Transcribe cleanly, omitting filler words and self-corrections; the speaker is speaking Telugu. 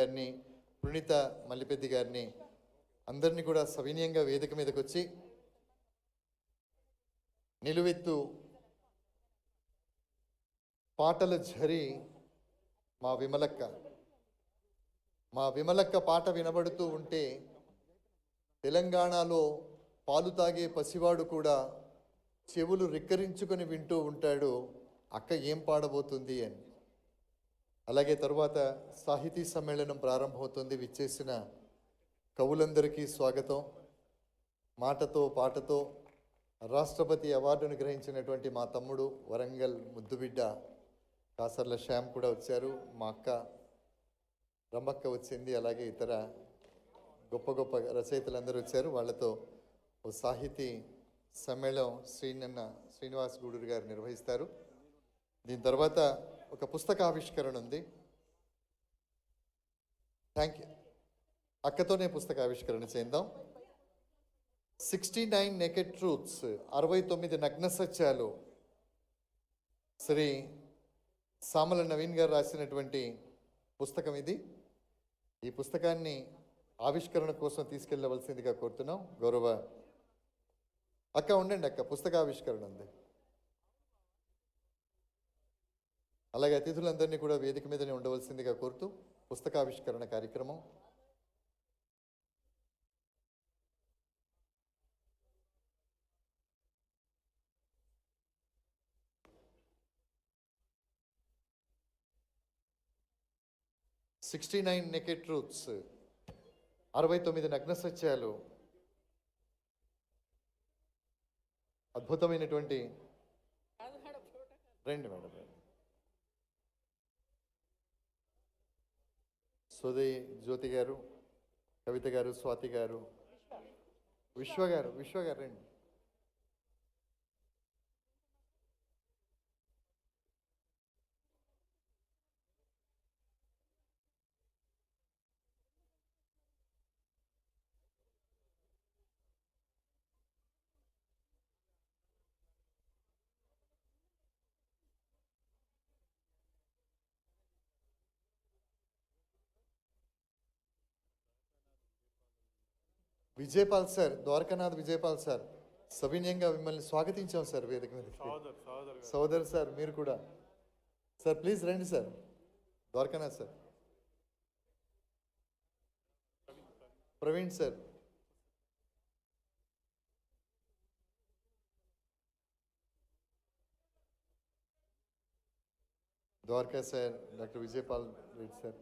గారిని, పునీత మల్లిపెద్ది గారిని అందరినీ కూడా సవినయంగా వేదిక మీదకి వచ్చి నిలువెత్తు పాటల ఝరి మా విమలక్క పాట వినబడుతూ ఉంటే తెలంగాణలో పాలు తాగే పసివాడు కూడా చెవులు రిక్కరించుకొని వింటూ ఉంటాడు అక్క ఏం పాడబోతుంది అని. అలాగే తరువాత సాహితీ సమ్మేళనం ప్రారంభమవుతుంది. విచ్చేసిన కవులందరికీ స్వాగతం. మాటతో పాటతో రాష్ట్రపతి అవార్డును గ్రహించినటువంటి మా తమ్ముడు వరంగల్ ముద్దుబిడ్డ కాసర్ల శ్యామ్ కూడా వచ్చారు. మా అక్క రమ్మక్క వచ్చింది. అలాగే ఇతర గొప్ప గొప్ప రచయితలందరూ వచ్చారు. వాళ్ళతో ఓ సాహితీ సమ్మేళనం శ్రీనివాస్ గూడూరు గారు నిర్వహిస్తారు. దీని తర్వాత ఒక పుస్తకావిష్కరణ ఉంది. Thank you. అక్కతోనే పుస్తకావిష్కరణ చేద్దాం. 69 నెకెడ్ ట్రూత్స్, 69 నగ్న సత్యాలు, శ్రీ సామల నవీన్ గారు రాసినటువంటి పుస్తకం ఇది. ఈ పుస్తకాన్ని ఆవిష్కరణ కోసం తీసుకెళ్ళవలసిందిగా కోరుతున్నాం. గౌరవ అక్క ఉండండి అక్క, పుస్తకావిష్కరణ ఉంది. అలాగే అతిథులందరినీ కూడా వేదిక మీదనే ఉండవలసిందిగా కోరుతూ పుస్తకావిష్కరణ కార్యక్రమం. "69 నెకెడ్ ట్రూత్స్", 69 నగ్న సత్యాలు, అద్భుతమైనటువంటి రండి మేడం, సుదయ్ జ్యోతి గారు, కవిత గారు, స్వాతి గారు, విశ్వ గారు రండి. విజయపాల్ సార్, ద్వారకానాథ్ విజయపాల్ సార్, సవినయంగా మిమ్మల్ని స్వాగతించాం సార్ వేదిక మీద. సోదర్ సార్ మీరు కూడా సార్, ప్లీజ్ రండి sir. Dwarakanath sir, Praveen sir, Dwaraka sir, doctor Vijayapal Reddy sir.